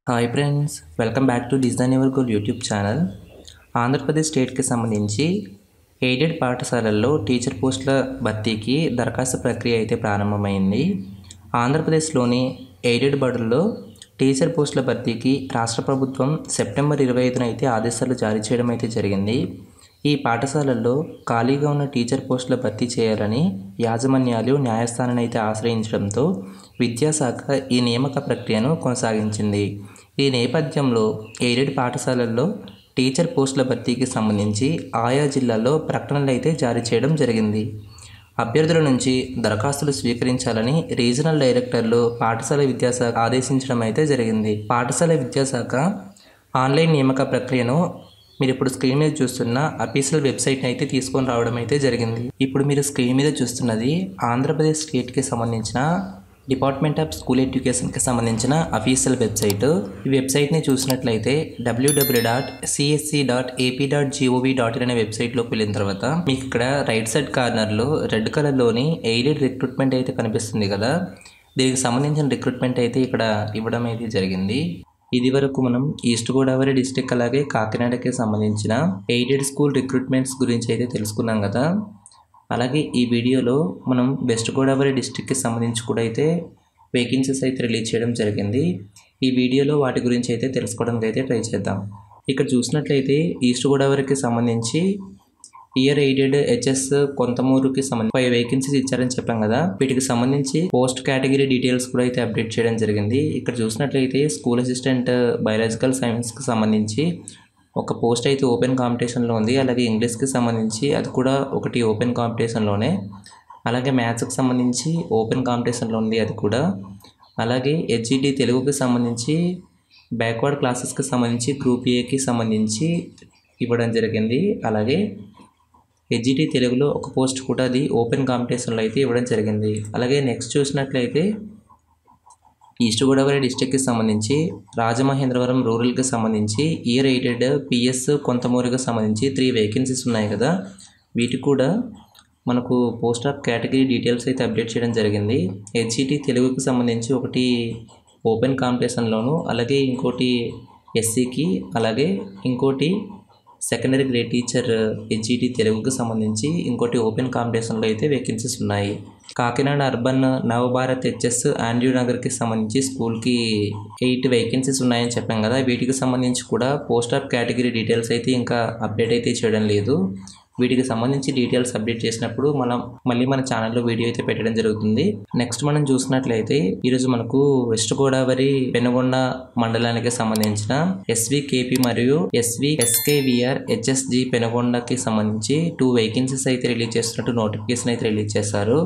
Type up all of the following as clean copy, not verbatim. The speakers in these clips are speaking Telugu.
Hi friends, welcome back to design your goal YouTube channel. Andhra Pradesh స్టేట్కి సంబంధించి ఎయిడెడ్ పాఠశాలల్లో టీచర్ పోస్టుల భర్తీకి దరఖాస్తు ప్రక్రియ అయితే ప్రారంభమైంది. ఆంధ్రప్రదేశ్లోని ఎయిడెడ్ బడుల్లో టీచర్ పోస్టుల భర్తీకి రాష్ట్ర ప్రభుత్వం సెప్టెంబర్ 25న అయితే ఆదేశాలు జారీ చేయడం అయితే జరిగింది. ఈ పాఠశాలల్లో ఖాళీగా ఉన్న టీచర్ పోస్టుల భర్తీ చేయాలని యాజమాన్యాలు న్యాయస్థానాన్ని అయితే ఆశ్రయించడంతో విద్యాశాఖ ఈ నియామక ప్రక్రియను కొనసాగించింది. ఈ నేపథ్యంలో ఎయిడెడ్ పాఠశాలల్లో టీచర్ పోస్టుల భర్తీకి సంబంధించి ఆయా జిల్లాల్లో ప్రకటనలు అయితే జారీ చేయడం జరిగింది. అభ్యర్థుల నుంచి దరఖాస్తులు స్వీకరించాలని రీజనల్ డైరెక్టర్లు పాఠశాల విద్యాశాఖ ఆదేశించడం అయితే జరిగింది. పాఠశాల విద్యాశాఖ ఆన్లైన్ నియామక ప్రక్రియను మీరు ఇప్పుడు స్క్రీన్ మీద చూస్తున్న అఫీషియల్ వెబ్సైట్ని అయితే తీసుకొని రావడం అయితే జరిగింది. ఇప్పుడు మీరు స్క్రీన్ మీద చూస్తున్నది ఆంధ్రప్రదేశ్ స్టేట్కి సంబంధించిన డిపార్ట్మెంట్ ఆఫ్ స్కూల్ ఎడ్యుకేషన్కి సంబంధించిన అఫీషియల్ వెబ్సైట్. ఈ వెబ్సైట్ని చూసినట్లయితే www.csc.ap.gov.in అనే వెబ్సైట్లోకి వెళ్ళిన తర్వాత మీకు ఇక్కడ రైట్ సైడ్ కార్నర్లో రెడ్ కలర్లోని ఎయిడెడ్ రిక్రూట్మెంట్ అయితే కనిపిస్తుంది కదా. దీనికి సంబంధించిన రిక్రూట్మెంట్ అయితే ఇక్కడ ఇవ్వడం అయితే జరిగింది. ఇది వరకు మనం ఈస్ట్ గోదావరి డిస్టిక్ అలాగే కాకినాడకి సంబంధించిన ఎయిడెడ్ స్కూల్ రిక్రూట్మెంట్స్ గురించి అయితే తెలుసుకున్నాం కదా. అలాగే ఈ వీడియోలో మనం వెస్ట్ గోదావరి డిస్టిక్కి సంబంధించి కూడా అయితే వేకెన్సీస్ అయితే రిలీజ్ చేయడం జరిగింది. ఈ వీడియోలో వాటి గురించి అయితే తెలుసుకోవడానికి అయితే ట్రై చేద్దాం. ఇక్కడ చూసినట్లయితే ఈస్ట్ గోదావరికి సంబంధించి ఇయర్ ఎయిడెడ్ హెచ్ఎస్ కొంతమూరుకి సంబంధించి 5 వేకెన్సీస్ ఇచ్చారని చెప్పాం కదా. వీటికి సంబంధించి పోస్ట్ కేటగిరీ డీటెయిల్స్ కూడా అయితే అప్డేట్ చేయడం జరిగింది. ఇక్కడ చూసినట్లయితే స్కూల్ అసిస్టెంట్ బయాలజికల్ సైన్స్కి సంబంధించి ఒక పోస్ట్ అయితే ఓపెన్ కాంపిటీషన్లో ఉంది. అలాగే ఇంగ్లీష్కి సంబంధించి అది కూడా ఒకటి ఓపెన్ కాంపిటీషన్లోనే. అలాగే మ్యాథ్స్కి సంబంధించి ఓపెన్ కాంపిటీషన్లో ఉంది అది కూడా. అలాగే హెచ్ఈడి తెలుగుకి సంబంధించి బ్యాక్వర్డ్ క్లాసెస్కి సంబంధించి గ్రూప్ ఏకి సంబంధించి ఇవ్వడం జరిగింది. అలాగే హెచ్ఈడి తెలుగులో ఒక పోస్ట్ కూడా అది ఓపెన్ కాంపిటీషన్లో అయితే ఇవ్వడం జరిగింది. అలాగే నెక్స్ట్ చూసినట్లయితే ఈస్ట్ గోదావరి డిస్టిక్కి సంబంధించి రాజమహేంద్రవరం రూరల్కి సంబంధించి ఇయర్ ఎయిడెడ్ పిఎస్ కొంతమూరుకి సంబంధించి 3 వేకెన్సీస్ ఉన్నాయి కదా. వీటికి కూడా మనకు పోస్ట్ ఆఫ్ కేటగిరీ డీటెయిల్స్ అయితే అప్డేట్ చేయడం జరిగింది. హెచ్ఈడి తెలుగుకి సంబంధించి ఒకటి ఓపెన్ కాంపిటీషన్లోను, అలాగే ఇంకోటి ఎస్సీకి, అలాగే ఇంకోటి సెకండరీ గ్రేడ్ టీచర్ హెచ్ఈడి తెలుగుకి సంబంధించి ఇంకోటి ఓపెన్ కాంపిటీషన్లో అయితే వేకెన్సీస్ ఉన్నాయి. Kakinada urban Navabharat HS Andrew నగర్కి సంబంధించి స్కూల్కి 8 వేకెన్సీస్ ఉన్నాయని చెప్పాం కదా. వీటికి సంబంధించి కూడా పోస్ట్ ఆఫ్ కేటగిరీ డీటెయిల్స్ అయితే ఇంకా అప్డేట్ అయితే చేయడం లేదు. వీటికి సంబంధించి డీటెయిల్స్ అప్డేట్ చేసినప్పుడు మళ్ళీ మన ఛానల్లో వీడియో అయితే పెట్టడం జరుగుతుంది. నెక్స్ట్ మనం చూసినట్లయితే ఈరోజు మనకు వెస్ట్ గోదావరి పెనుగొండ మండలానికి సంబంధించిన ఎస్వికేపీ మరియు ఎస్కేవిఆర్ హెచ్ఎస్జి పెనుగొండకి సంబంధించి 2 వేకెన్సీస్ అయితే రిలీజ్ చేస్తున్నట్టు నోటిఫికేషన్ అయితే రిలీజ్ చేశారు.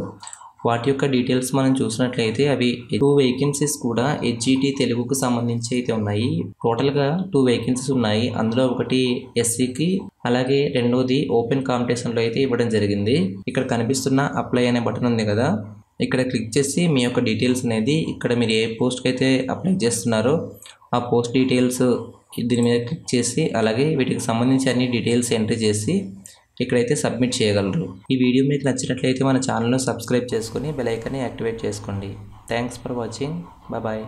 వాటి యొక్క డీటెయిల్స్ మనం చూసినట్లయితే అవి 2 వేకెన్సీస్ కూడా హెచ్ఈటి తెలుగుకు సంబంధించి అయితే ఉన్నాయి. టోటల్గా 2 వేకెన్సీస్ ఉన్నాయి. అందులో ఒకటి ఎస్సీకి, అలాగే రెండోది ఓపెన్ కాంపిటీషన్లో అయితే ఇవ్వడం జరిగింది. ఇక్కడ కనిపిస్తున్న అప్లై అనే బటన్ ఉంది కదా, ఇక్కడ క్లిక్ చేసి మీ యొక్క డీటెయిల్స్ అనేది ఇక్కడ మీరు ఏ పోస్ట్కి అయితే అప్లై చేస్తున్నారో ఆ పోస్ట్ డీటెయిల్స్ దీని మీద క్లిక్ చేసి అలాగే వీటికి సంబంధించి అన్ని డీటెయిల్స్ ఎంట్రీ చేసి ఇక్కడైతే సబ్మిట్ చేయగలరు. ఈ వీడియో మీకు నచ్చినట్లయితే మన ఛానల్ను సబ్స్క్రైబ్ చేసుకొని బెల్ ఐకాన్ని యాక్టివేట్ చేసుకోండి. Thanks for watching. బాయ్.